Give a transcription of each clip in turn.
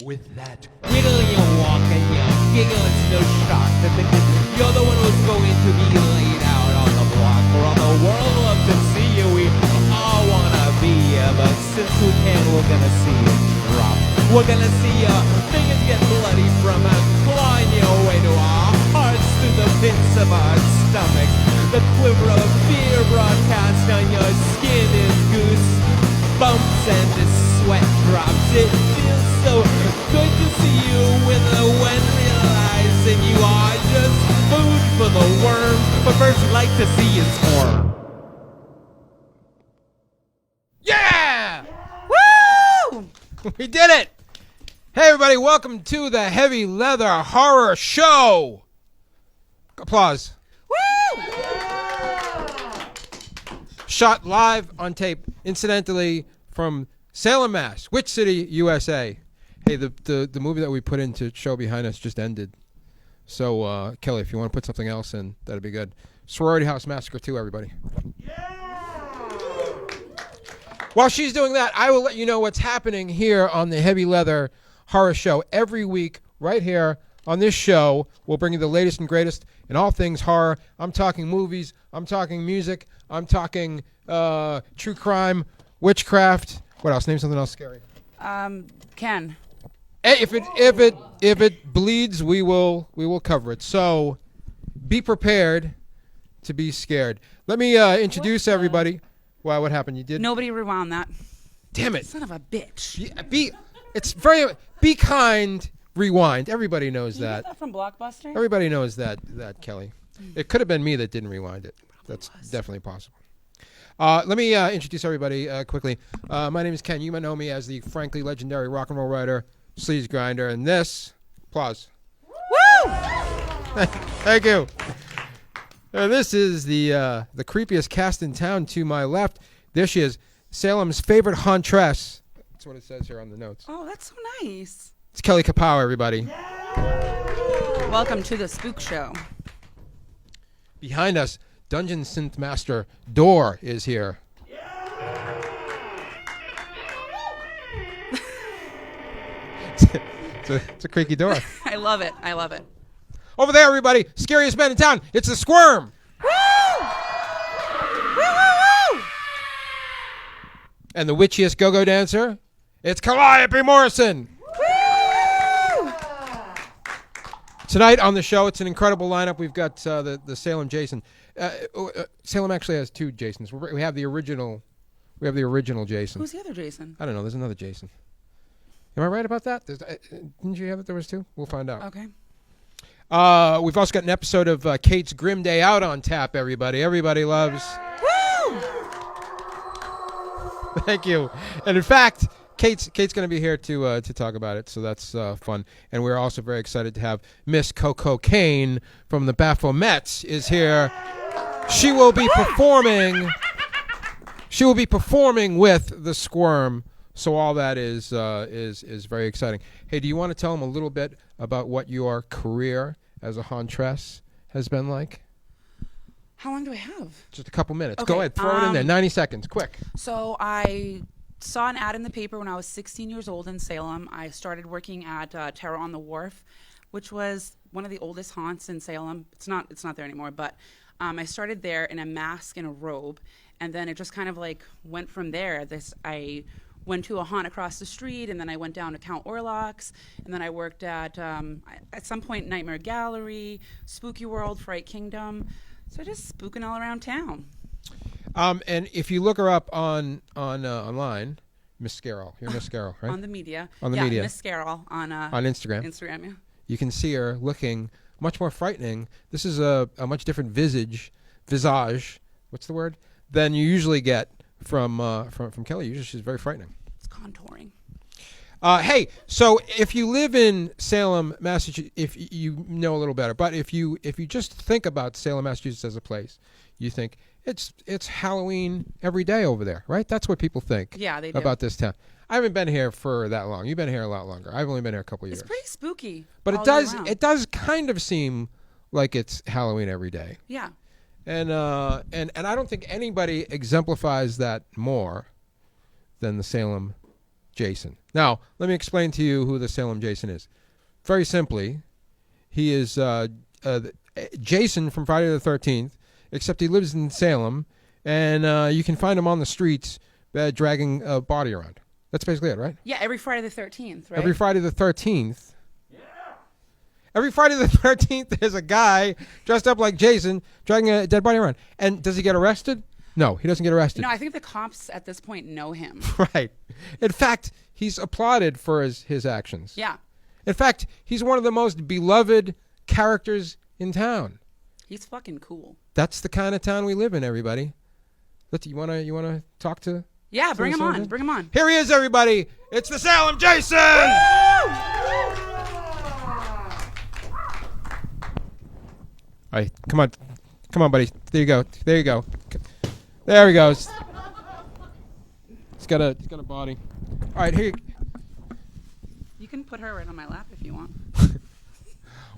With that wiggle you walk and you giggle, it's no shock to think that you're the one who's going to be laid out on the block. For all the world love to see you, we all wanna be you, but since we can, we're gonna see you drop. We're gonna see your fingers get bloody from clawing your way to our hearts through the pits of our stomachs. The quiver of fear broadcast on your skin is goose bumps and the sweat drops. It feels so good to see you when realizing you are just food for the worm. But first, we'd like to see you squirm. Yeah! Woo! We did it! Hey everybody, welcome to the Heavy Leather Horror Show! Applause. Woo! Shot live on tape, incidentally, from Salem, Mass. Which city, USA? Hey, the movie that we put into show behind us just ended. So, Kelly, if you want to put something else in, that'd be good. Sorority House Massacre 2, everybody. While she's doing that, I will let you know what's happening here on the Heavy Leather Horror Show. Every week, right here on this show, we'll bring you the latest and greatest in all things horror. I'm talking movies. I'm talking music. I'm talking true crime, witchcraft. What else? Name something else scary. Ken. Hey, if it bleeds, we will cover it. So, be prepared to be scared. Let me introduce everybody. Wow, what happened? You did? Nobody rewound that. Damn it! Son of a bitch. Be kind. Rewind. Everybody knows Did you that. get that from Blockbuster? Everybody knows that, Kelly. It could have been me that didn't rewind it. That's definitely possible. Let me introduce everybody quickly. My name is Ken. You might know me as the frankly legendary rock and roll writer, sleaze grinder, and this, applause. Woo! Thank you. This is the creepiest cast in town to my left. There she is, Salem's favorite hauntress. That's what it says here on the notes. Oh, that's so nice. It's Kelly Kapow, everybody. Welcome to the Spook Show. Behind us, Dungeon Synth Master Door is here. It's a creaky door. I love it. I love it. Over there, everybody, scariest man in town. It's the Squirm. Woo! Woo, woo, woo! And the witchiest go-go dancer, it's Calliope Morrison. Woo! Tonight on the show, it's an incredible lineup. We've got the Salem Jason. Salem actually has two Jasons. We have the original. We have the original Jason. Who's the other Jason? I don't know. There's another Jason. Am I right about that? Didn't you have it? There was two. We'll find out. Okay. We've also got an episode of Kate's Grim Day Out on tap. Everybody loves. Woo! Thank you. And in fact, Kate's going to be here to talk about it, so that's fun. And we're also very excited to have Miss Coco Cain from the Baphomettes is here. She will be performing. She will be performing with the Squirm. So all that is very exciting. Hey, do you want to tell them a little bit about what your career as a hauntress has been like? How long do I have? Just a couple minutes. Okay, Go ahead. Throw it in there. 90 seconds. Quick. So I saw an ad in the paper when I was 16 years old in Salem. I started working at Terror on the Wharf, which was one of the oldest haunts in Salem. It's not there anymore, but I started there in a mask and a robe, and then it just kind of like went from there. I went to a haunt across the street, and then I went down to Count Orlocks, and then I worked at some point Nightmare Gallery, Spooky World, Fright Kingdom. So just spooking all around town. And if you look her up on online, Miss Scarroll. You're Miss Scarroll, right? On the media. On the media. Miss Scarroll on Instagram. Instagram, yeah. You can see her looking much more frightening. This is a much different visage. What's the word? Than you usually get from Kelly. Usually she's very frightening. It's contouring. Hey, so if you live in Salem, Massachusetts, if you know a little better, but if you just think about Salem, Massachusetts as a place, you think it's Halloween every day over there, right? That's what people think. Yeah, they do. About this town. I haven't been here for that long. You've been here a lot longer. I've only been here a couple years. It's pretty spooky. But all year round. it does kind of seem like it's Halloween every day. Yeah. And I don't think anybody exemplifies that more than the Salem Jason. Now, let me explain to you who the Salem Jason is. Very simply, he is Jason from Friday the 13th, except he lives in Salem, and you can find him on the streets dragging a body around. That's basically it, right? Yeah, every Friday the 13th, right? Every Friday the 13th. Yeah. Every Friday the 13th, there's a guy dressed up like Jason dragging a dead body around. And does he get arrested? No, he doesn't get arrested. No, I think the cops at this point know him. Right. In fact, he's applauded for his actions. Yeah. In fact, he's one of the most beloved characters in town. He's fucking cool. That's the kind of town we live in, everybody. You wanna talk to? Yeah, bring him on. Jason? Bring him on. Here he is, everybody. It's the Salem Jason. All right, come on, buddy. There you go. There he goes. He's got a body. All right, here. You can put her right on my lap if you want.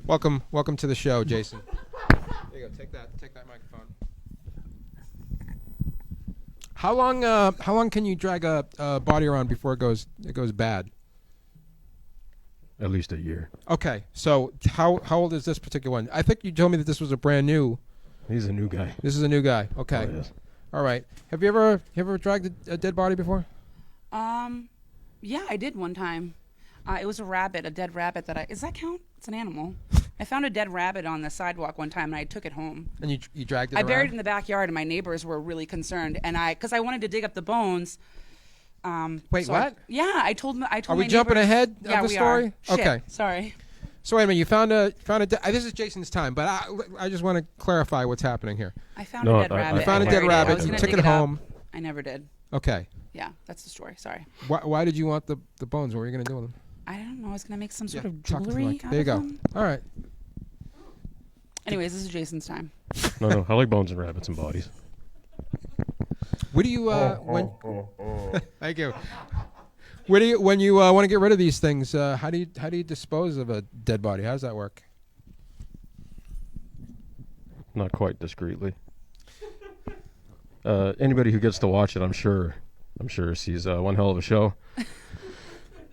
Welcome to the show, Jason. There you go. Take that microphone. How long can you drag a body around before it goes bad? At least a year. Okay, so how old is this particular one? I think you told me that this was a brand new. He's a new guy. This is a new guy. Okay. Oh, yes. All right. Have you ever dragged a dead body before? Yeah, I did one time. It was a dead rabbit does that count? It's an animal. I found a dead rabbit on the sidewalk one time, and I took it home. And you dragged it I around? buried it in the backyard, and my neighbors were really concerned. And because I wanted to dig up the bones. Wait, so what? I told Are we jumping ahead of yeah, the we story? Are. Shit, okay. Sorry. So wait a minute. You found a this is Jason's time, but I just want to clarify what's happening here. I found a dead rabbit. You found a I dead buried it. I rabbit. was You gonna took dig it home. up. I never did. Okay. Yeah, that's the story. Sorry. Why did you want the bones? What were you going to do with them? I don't know. I was gonna make some sort of talk to the jewelry. mic. Out There you of go. them. All right. Anyways, this is Jason's time. No, I like bones and rabbits and bodies. What do you when? Thank you. When you want to get rid of these things? How do you dispose of a dead body? How does that work? Not quite discreetly. Anybody who gets to watch it, I'm sure sees one hell of a show.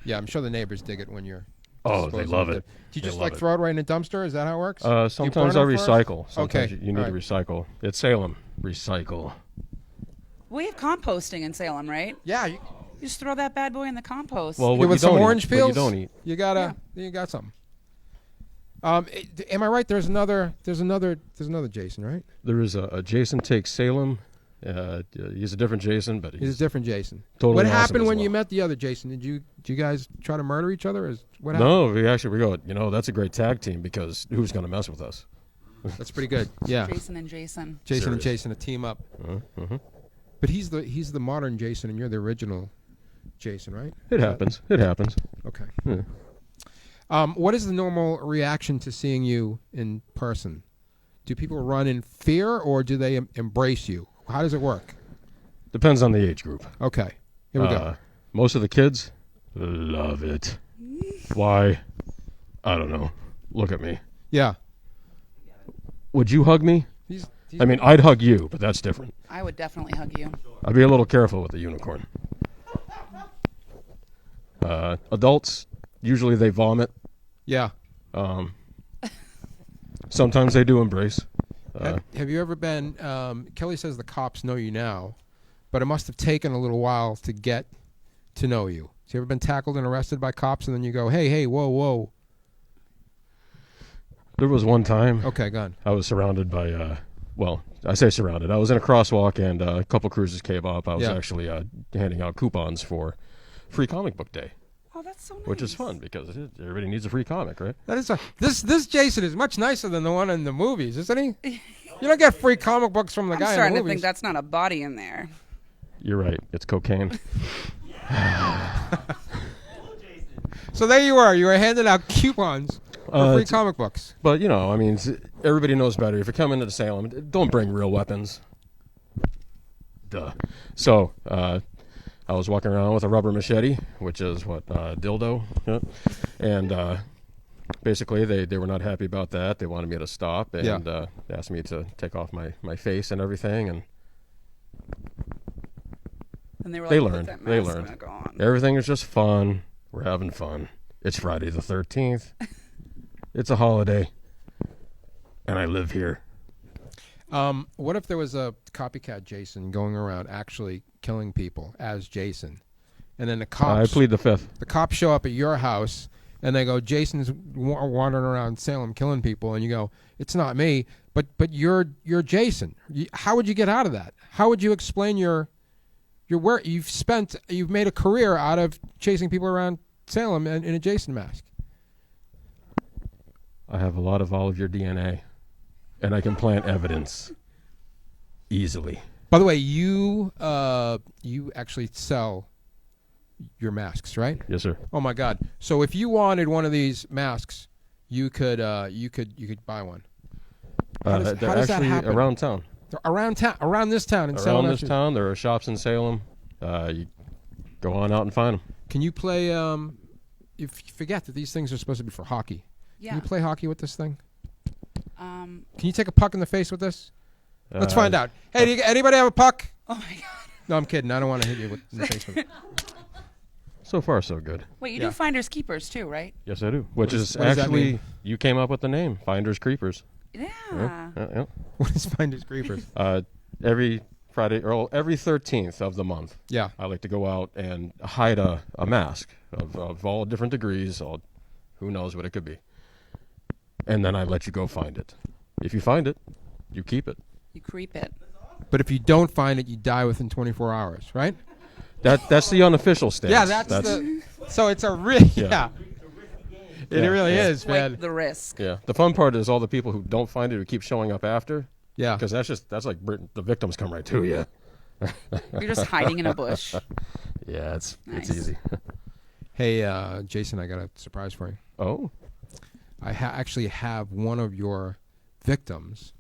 Yeah, I'm sure the neighbors dig it when you're. Oh, they love it. Do you They just love throw it right in a dumpster? Is that how it works? Sometimes I recycle. Sometimes Okay, you need all to right. recycle. It's Salem. Recycle. We have composting in Salem, right? Yeah. You just throw that bad boy in the compost. Well, Yeah, what with you some don't orange eat, peels. What you don't eat. You got something. Am I right? There's another Jason, right? There is a Jason Takes Salem. He's a different Jason, but He's a different Jason. totally What awesome happened as when well. you met the other Jason? Did you guys try to murder each other? What happened? No, we go. That's a great tag team because who's going to mess with us? That's pretty good. Yeah. Jason and Jason. Jason and Serious. Jason, a team up. Uh-huh. But he's the modern Jason, and you're the original Jason, right? It happens. It happens. Okay. Yeah. What is the normal reaction to seeing you in person? Do people run in fear, or do they embrace you? How does it work? Depends on the age group. Okay. Here we go. Most of the kids love it. Why? I don't know. Look at me. Yeah. Would you hug me? He's I mean, I'd hug you, but that's different. I would definitely hug you. I'd be a little careful with the unicorn. Adults, usually they vomit. yeah. Sometimes they do embrace. Have you ever been? Kelly says the cops know you now, but it must have taken a little while to get to know you. Have you ever been tackled and arrested by cops, and then you go, "Hey, whoa"? There was one time Okay, gone. I was surrounded by, I say surrounded. I was in a crosswalk and a couple cruisers came up. I was Yeah. actually handing out coupons for Free Comic Book Day, Oh, that's so nice. which is fun because everybody needs a free comic, right? That is this Jason is much nicer than the one in the movies, isn't he? You don't get free comic books from the I'm guy in starting the to movies. think that's not a body in there. You're right. It's cocaine. So there you are. You were handing out coupons for free comic books. But, I mean, everybody knows better. If you come into Salem, don't bring real weapons. Duh. So, I was walking around with a rubber machete, which is dildo. Yep. And basically, they were not happy about that. They wanted me to stop and asked me to take off my face and everything. And And they were They like, learned. Put that They mask learned. back on. Everything is just fun. We're having fun. It's Friday the 13th. It's a holiday. And I live here. What if there was a copycat Jason going around actually killing people as Jason, and then the cops? I plead the fifth. The cops show up at your house and they go, "Jason's wandering around Salem killing people," and you go, "It's not me, but you're Jason." How would you get out of that? How would you explain your work? You've made a career out of chasing people around Salem in a Jason mask. I have a lot of all of your DNA, and I can plant evidence easily. By the way, you actually sell your masks, right? Yes, sir. Oh my God! So if you wanted one of these masks, you could buy one. How does They're that actually happen? around town. Around town, around this town in Salem. Around this town, there are shops in Salem. You go on out and find them. Can you play? You forget that these things are supposed to be for hockey. Yeah. Can you play hockey with this thing? Um, Can you take a puck in the face with this? Let's find out. Hey, anybody have a puck? oh my God. No, I'm kidding. I don't want to hit you in the face with it. So far, so good. Wait, you Yeah. do finders keepers too, right? Yes, I do. Which is what does that actually, mean? you came up with the name, Finders Creepers. Yeah. Yeah. What is Finders Creepers? Every Friday, or every 13th of the month, Yeah. I like to go out and hide a mask of all different degrees. Who knows what it could be. And then I let you go find it. If you find it, you keep it. You creep it. But if you don't find it, you die within 24 hours, right? That's the unofficial stance. Yeah, that's the. So it's a risk. Yeah. It Yeah, really yeah. is, man. Like the risk. Yeah. The fun part is all the people who don't find it who keep showing up after. Yeah. Because that's like the victims come right to you. You're just hiding in a bush. Yeah, it's Nice. easy. Hey, Jason, I got a surprise for you. Oh. I actually have one of your victims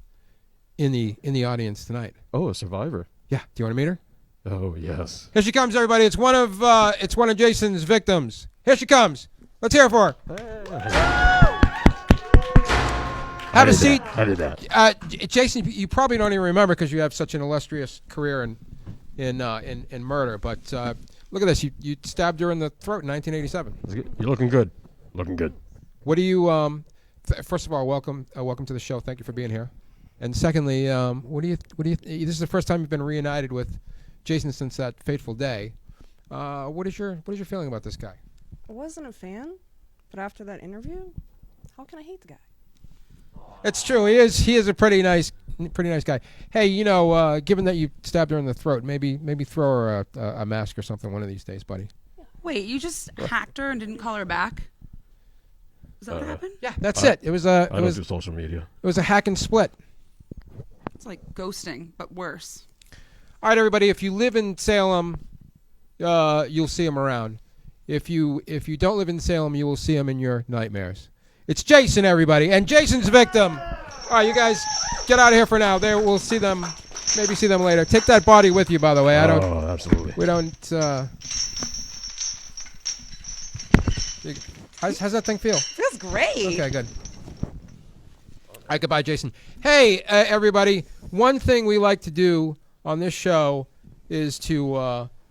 in the audience tonight. Oh, a survivor. Yeah. Do you want to meet her? Oh, yes. Here she comes, everybody. It's one of Jason's victims. Here she comes. Let's hear it for her. Have a seat. I did that. Jason, you probably don't even remember because you have such an illustrious career in murder. But look at this. You stabbed her in the throat in 1987. You're looking good. Looking good. What do you? First of all, welcome to the show. Thank you for being here. And secondly, what do you? This is the first time you've been reunited with Jason since that fateful day. What is your feeling about this guy? I wasn't a fan, but after that interview, how can I hate the guy? It's true. He is a pretty nice guy. Hey, given that you stabbed her in the throat, maybe throw her a mask or something one of these days, buddy. Wait, you just hacked her and didn't call her back? Is that what happened? Yeah, that's it. It was I don't do social media. a hack and split. It's like ghosting, but worse. All right, everybody. If you live in Salem, you'll see him around. If you don't live in Salem, you will see him in your nightmares. It's Jason, everybody, and Jason's victim. All right, you guys, get out of here for now. We'll see them. Maybe see them later. Take that body with you, by the way. Oh, absolutely. We don't. How's that thing feel? Feels great. Okay, good. All right, goodbye, Jason. Hey, everybody. One thing we like to do on this show is we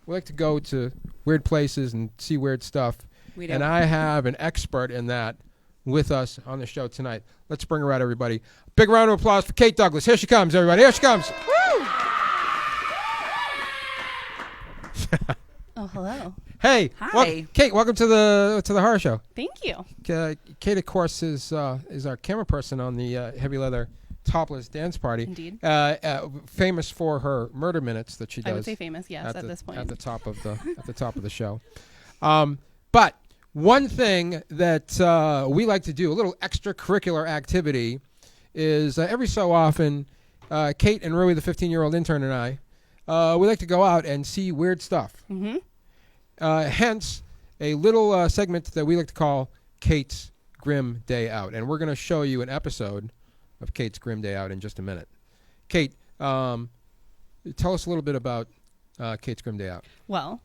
like to go to weird places and see weird stuff. We do. And I have an expert in that with us on the show tonight. Let's bring her out, everybody. Big round of applause for Kate Douglas. Here she comes, everybody. Here she comes. Woo! Oh, hello. Hey, Hi. Kate. Welcome to the horror show. Thank you. Kate, of course, is our camera person on the Heavy Leather Topless Dance Party. Indeed. Famous for her murder minutes that she does. I would say famous, yes, at this point. At the top of the show. But one thing that we like to do, a little extracurricular activity, is every so often, Kate and Rui, the 15-year-old intern, and I, we like to go out and see weird stuff. Mm-hmm. Hence, a little segment that we like to call Kate's Grim Day Out. And we're going to show you an episode of Kate's Grim Day Out in just a minute. Kate, tell us a little bit about Kate's Grim Day Out. Well,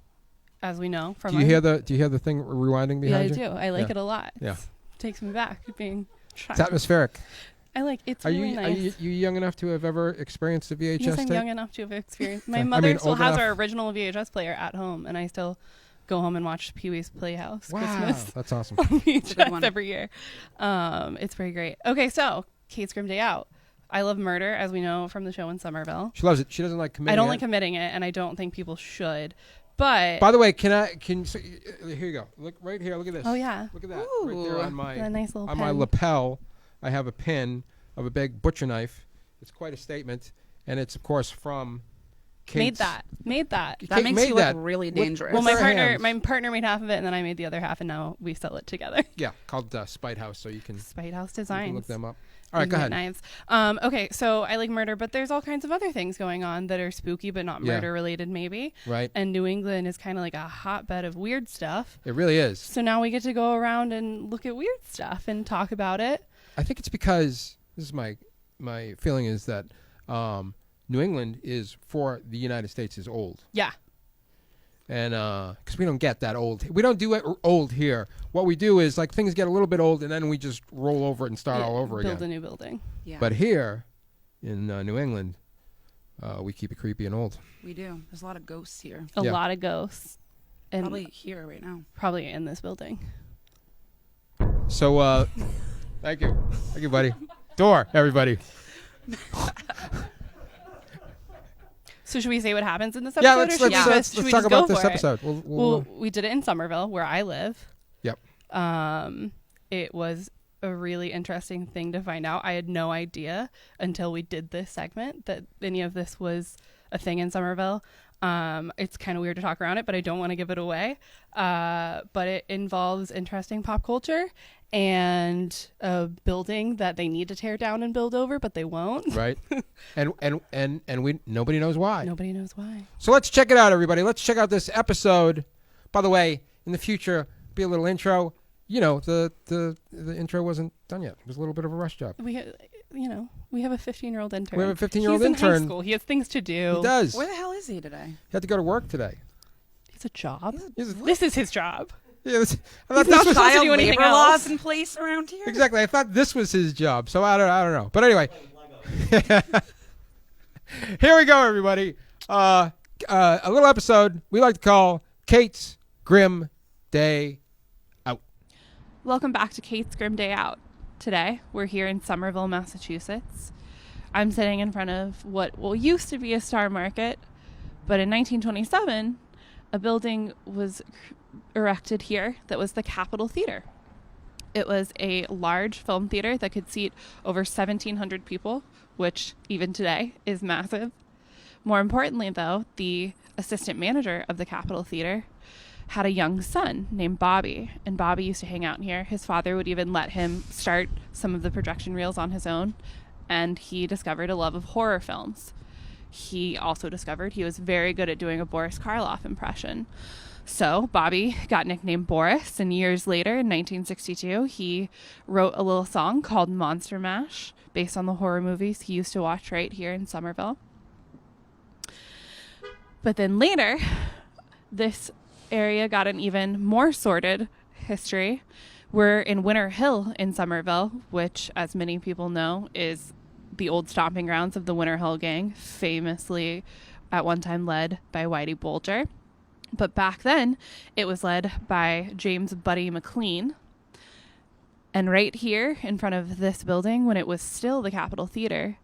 as we know from Do you hear the thing rewinding Yeah, I behind you? do. I like Yeah. it a lot. Yeah. Takes me back to being It's child. atmospheric. I like it's Are really you nice. you young enough to have ever experienced a VHS Yes, I'm tape? young enough to have experienced. My I mother mean, still old has enough. our original VHS player at home, and I still go home and watch Pee-wee's Playhouse Wow, Christmas that's awesome. on a good VHS one. every year. It's pretty great. Okay, so Kate's Grim Day Out. I love murder, as we know from the show in Somerville. She loves it. She doesn't like committing. I don't it. like committing it, and I don't think people should. But By the way, here you go. Look right here. Look at this. oh yeah, Look at that. Right there on my a nice little on pen. my lapel. I have a pin of a big butcher knife. It's quite a statement, and it's of course from Kate's. Made that. That Kate makes made you that look really with- dangerous. Well, her hands. my partner made half of it, and then I made the other half, and now we sell it together. Yeah, called Spite House, so you can Spite House look Designs. them up. All right, go ahead. Knives. Okay, so I like murder, but there's all kinds of other things going on that are spooky, but not Yeah. murder related, maybe. Right, And New England is kind of like a hotbed of weird stuff. it really is. So now we get to go around and look at weird stuff and talk about it. I think it's because this is my feeling is that New England is for the United States is old. Yeah. And because we don't get that old, we don't do it old here. What we do is like things get a little bit old, and then we just roll over it and start all over Build again. a new building. Yeah, But here in New England, we keep it creepy and old. we do. There's a lot of ghosts here. A Yeah. lot of ghosts. And Probably here right now. probably in this building. So thank you, buddy. Door, everybody. So should we say what happens in this episode? Yeah, or let's should we let's, just- let's, should let's we talk just go about this for it? episode. Well, we did it in Somerville, where I live. Yep. It was a really interesting thing to find out. I had no idea until we did this segment that any of this was a thing in Somerville. It's kind of weird to talk around it, but I don't want to give it away. But it involves interesting pop culture and a building that they need to tear down and build over, but they won't. right, and we nobody knows why. Nobody knows why. So let's check it out, everybody. Let's check out this episode. By the way, in the future, be a little intro. You know, the intro wasn't done yet. It was a little bit of a rush job. We have a 15-year-old intern. We have a 15-year-old He's in intern. high school. He has things to do. He does. Where the hell is he today? He had to go to work today. It's a job. He's- This is his job. Yeah, I thought not this was supposed to Child do anything labor else. laws in place around here? exactly. I thought this was his job. So I don't know. But anyway, here we go, everybody. A little episode we like to call Kate's Grim Day Out. Welcome back to Kate's Grim Day Out. Today, we're here in Somerville, Massachusetts. I'm sitting in front of what used to be a Star Market, but in 1927, a building was erected here that was the Capitol Theater. It was a large film theater that could seat over 1,700 people, which even today is massive. More importantly, though, the assistant manager of the Capitol Theater had a young son named Bobby, and Bobby used to hang out in here. His father would even let him start some of the projection reels on his own, and he discovered a love of horror films. He also discovered he was very good at doing a Boris Karloff impression. So Bobby got nicknamed Boris, and years later, in 1962, he wrote a little song called Monster Mash, based on the horror movies he used to watch right here in Somerville. But then later, this area got an even more sordid history. We're in Winter Hill in Somerville, which, as many people know, is the old stomping grounds of the Winter Hill Gang, famously at one time led by Whitey Bulger. But back then, it was led by James Buddy McLean. And right here in front of this building, when it was still the Capitol Theater,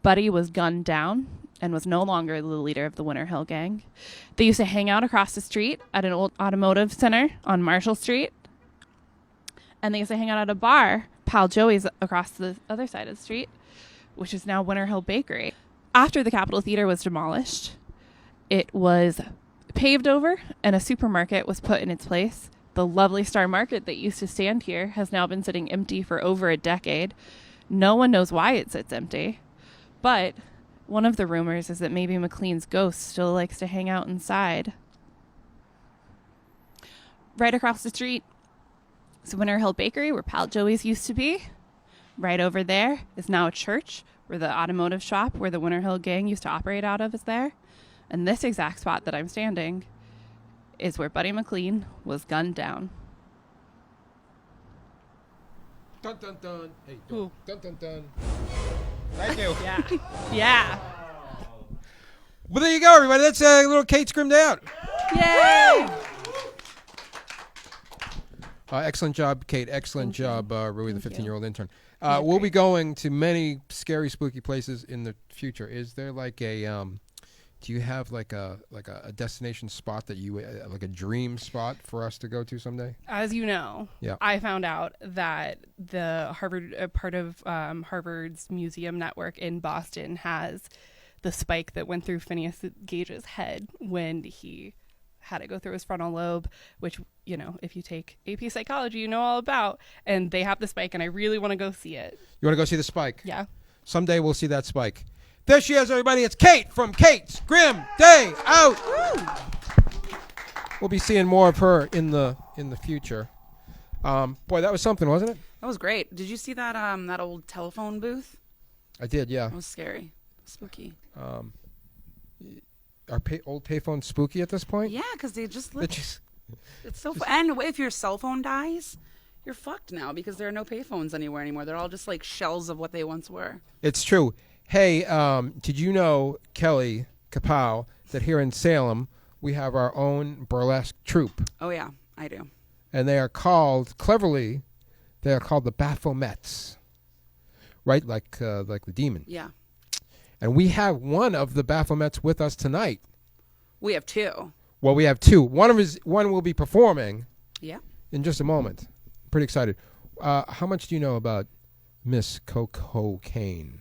Buddy was gunned down and was no longer the leader of the Winter Hill Gang. They used to hang out across the street at an old automotive center on Marshall Street. And they used to hang out at a bar, Pal Joey's, across the other side of the street, which is now Winter Hill Bakery. After the Capitol Theater was demolished, it was paved over and a supermarket was put in its place. The lovely Star Market that used to stand here has now been sitting empty for over a decade. No one knows why it sits empty, but one of the rumors is that maybe McLean's ghost still likes to hang out inside. Right across the street is Winter Hill Bakery, where Pal Joey's used to be. Right over there is now a church, where the automotive shop where the Winter Hill Gang used to operate out of is there. And this exact spot that I'm standing is where Buddy McLean was gunned down. Dun dun dun. Hey, Who? dun dun dun. Thank you. Yeah. Yeah. Well, there you go, everybody. That's a little Kate screamed out. Yay! Excellent job, Kate. Excellent job, Rui, the Thank you. 15-year-old intern. Yeah, We'll be great. going to many scary, spooky places in the future. Is there like a do you have like a destination spot that you like a dream spot for us to go to someday? As you know, Yeah. I found out that the Harvard part of Harvard's museum network in Boston has the spike that went through Phineas Gage's head when he had to go through his frontal lobe, which, you know, if you take AP psychology, you know all about. And they have the spike, and I really want to go see it. You want to go see the spike? Yeah. Someday we'll see that spike. There she is, everybody. It's Kate from Kate's Grim Day Out. We'll be seeing more of her in the future. Boy, that was something, wasn't it? That was great. Did you see that that old telephone booth? I did, yeah. That was scary. Spooky. Are old payphones spooky at this point? Yeah, because they just They look. just- It's so. And if your cell phone dies, you're fucked now because there are no payphones anywhere anymore. They're all just like shells of what they once were. It's true. Hey, did you know, Kelly Kapow, that here in Salem we have our own burlesque troupe, Oh yeah, I do. and they are called cleverly, they are called the Baphomettes, right? Like the demon. Yeah, And we have one of the Baphomettes with us tonight. we have two. Well, we have two. One will be performing Yeah. in just a moment. Pretty excited. How much do you know about Miss Coco Cain?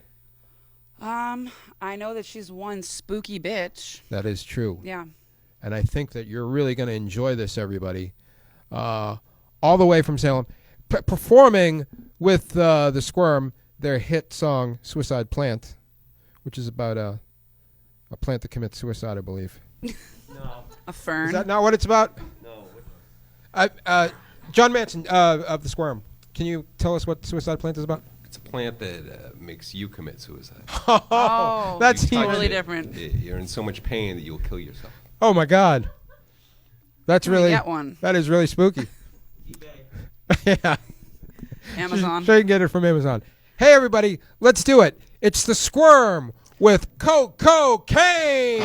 I know that she's one spooky bitch. That is true. Yeah. And I think that you're really going to enjoy this, everybody. All the way from Salem. Performing with the Squirm, their hit song, Suicide Plant, which is about a plant that commits suicide, I believe. A fern. Is that not what it's about? No. John Manson of the Squirm, can you tell us what Suicide Plant is about? It's a plant that makes you commit suicide. Oh, That's You touch totally it, different. You're in so much pain that you'll kill yourself. Oh my God, that's Can we really get one? that is really spooky. Yeah, Amazon. sure you can get it from Amazon. Hey everybody, let's do it. It's the Squirm with Coco Cain.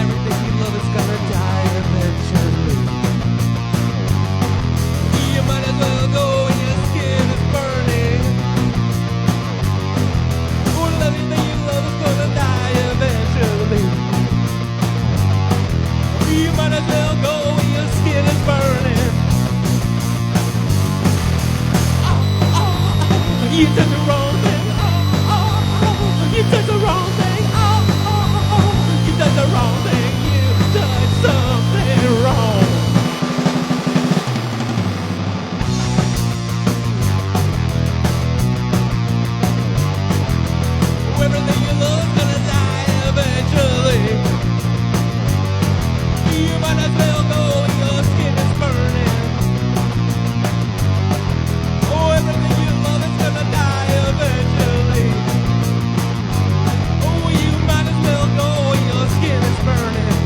Everything you love is gonna die eventually. You might as well go when your skin is burning. Oh, everything you love is gonna die eventually. You might as well go when your skin is burning. You did the wrong thing. You did the wrong thing. You did the wrong thing. You did something wrong. Everything you love's gonna die eventually. You might as well go when your skin is burning. Oh, everything you love is gonna die eventually. Oh, you might as well go when your skin is burning.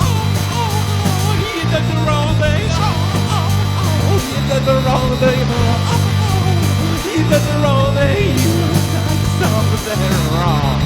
Oh, you did the wrong thing. You did the wrong thing. You did the wrong thing. You did something wrong.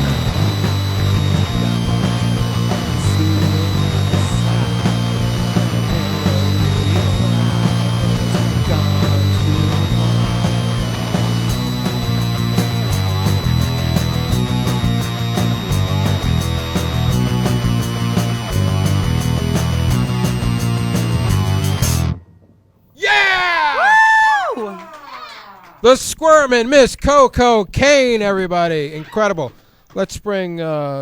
Yeah! Woo! The Squirm and Miss Coco Cain, everybody. Incredible. Let's bring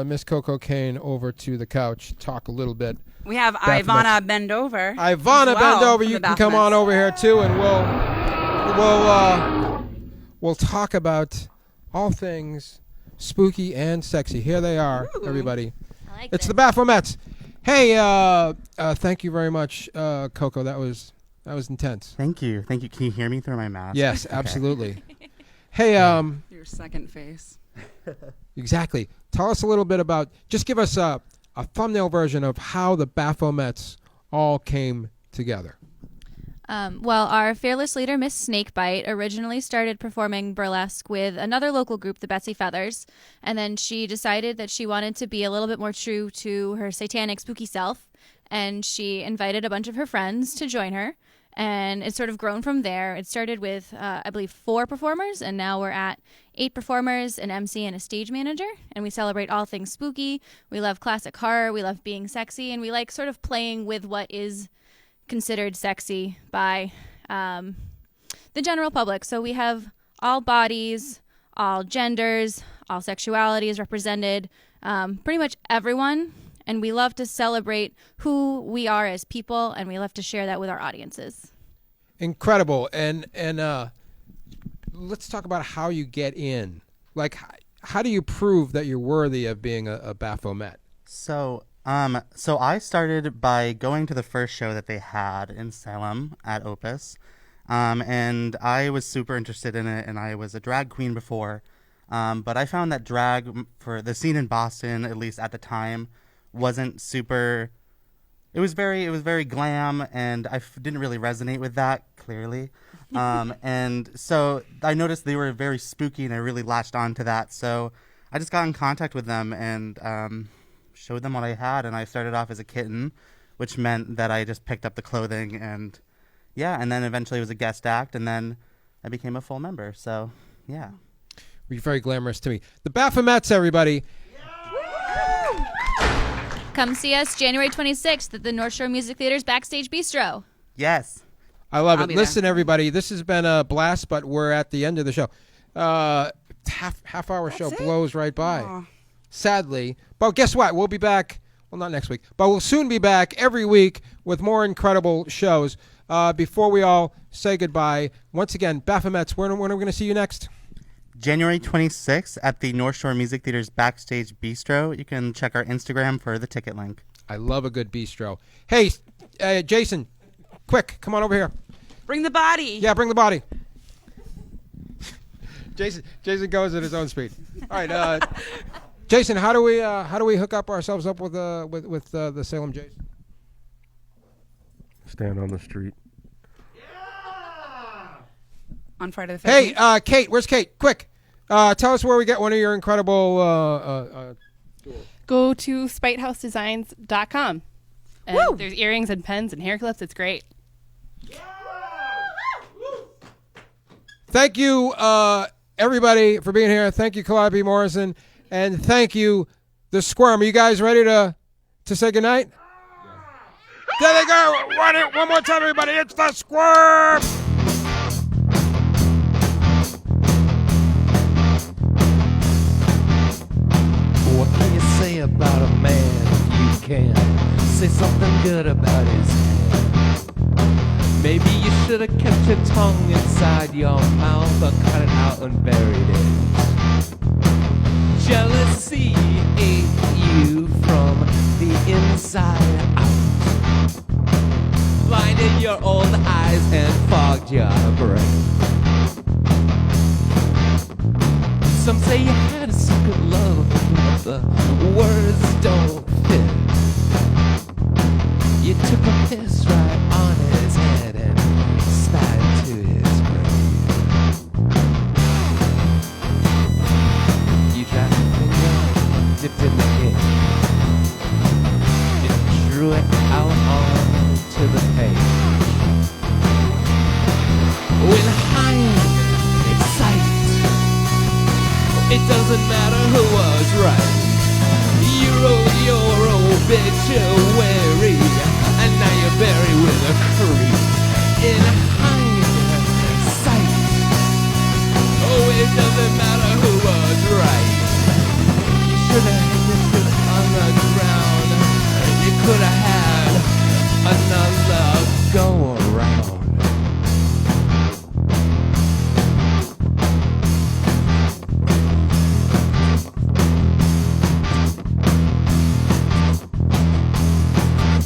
Miss Coco Cain over to the couch, talk a little bit. We have Baphomettes. Ivana Bendover. Ivana, as well bend over. from You the can come on Baphomettes. over here too, and we'll talk about all things spooky and sexy. Here they are, everybody. I like It's this. the Baphomettes. Hey, thank you very much, Coco. That was intense. Thank you. Thank you. Can you hear me through my mask? Yes, Okay. absolutely. Hey, Your second face. exactly. Tell us a little bit about. Just give us a thumbnail version of how the Baphomettes all came together. Well, our fearless leader, Miss Snakebite, originally started performing burlesque with another local group, the Betsy Feathers, and then she decided that she wanted to be a little bit more true to her satanic, spooky self, and she invited a bunch of her friends to join her, and it's sort of grown from there. It started with, I believe, 4 performers, and now we're at 8 performers, an MC, and a stage manager, and we celebrate all things spooky. We love classic horror, we love being sexy, and we like sort of playing with what is considered sexy by the general public. So we have all bodies, all genders, all sexualities represented, pretty much everyone. And we love to celebrate who we are as people, and we love to share that with our audiences. Incredible. And let's talk about how you get in. Like, how do you prove that you're worthy of being a Baphomet? So I started by going to the first show that they had in Salem at Opus, and I was super interested in it, and I was a drag queen before, but I found that drag for the scene in Boston, at least at the time, wasn't super. It was very glam, and I didn't really resonate with that, clearly. And so I noticed they were very spooky, and I really latched on to that. So I just got in contact with them and showed them what I had, and I started off as a kitten, which meant that I just picked up the clothing, and then eventually it was a guest act, and then I became a full member. So, yeah. You're very glamorous to me. The Baphomettes, everybody. Come see us January 26th at the North Shore Music Theater's Backstage Bistro. Yes. I love I'll it. be Listen, there. everybody, this has been a blast, but we're at the end of the show. Half-hour show blows right by. Aw. Sadly. But guess what? We'll be back. Well, not next week, but we'll soon be back every week with more incredible shows. Before we all say goodbye, once again, Baphomettes, when are we going to see you next? January 26th at the North Shore Music Theater's Backstage Bistro. You can check our Instagram for the ticket link. I love a good bistro. Hey, Jason, quick, come on over here. Bring the body. Yeah, bring the body. Jason goes at his own speed. All right, Jason, how do we hook up ourselves up with the Salem Jason? Stand on the street. On Friday the 15th. Hey, Kate, where's Kate? Quick, tell us where we get one of your incredible. Go to spitehousedesigns.com. And Woo! there's earrings and pens and hair clips. It's great. Thank you, everybody, for being here. Thank you, Calliope Morrison, and thank you, the Squirm. Are you guys ready to say goodnight? There they go. One more time, everybody. It's the Squirm. What can you say about a man if you can say something good about his hair? Maybe you should have kept your tongue inside your mouth or cut it out and buried it. Jealousy ate you from the inside out, blinded your old eyes and fogged your brain. Some say you had a secret love, but the words don't fit. You took a piss right on his head and spat into his grave. You got your finger dipped in the ink and drew it out onto the page. When hindsight, it doesn't matter who was right. You wrote your obituary, and now you're buried with a creep. In hindsight, oh, it doesn't matter who was right. You should have hanged it on the ground. You could have had another go around.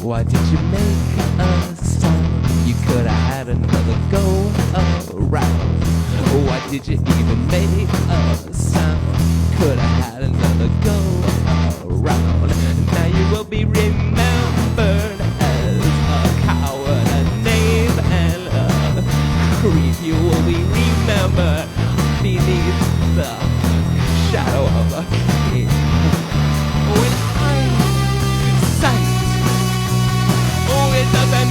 Why did you make a sound? You could have had another go around. Why did you even make a sound? Could have had another go around. Now you're a be remembered as a coward, a knave, and a creep. You will be remembered beneath the shadow of a cave. When I sight, oh, it doesn't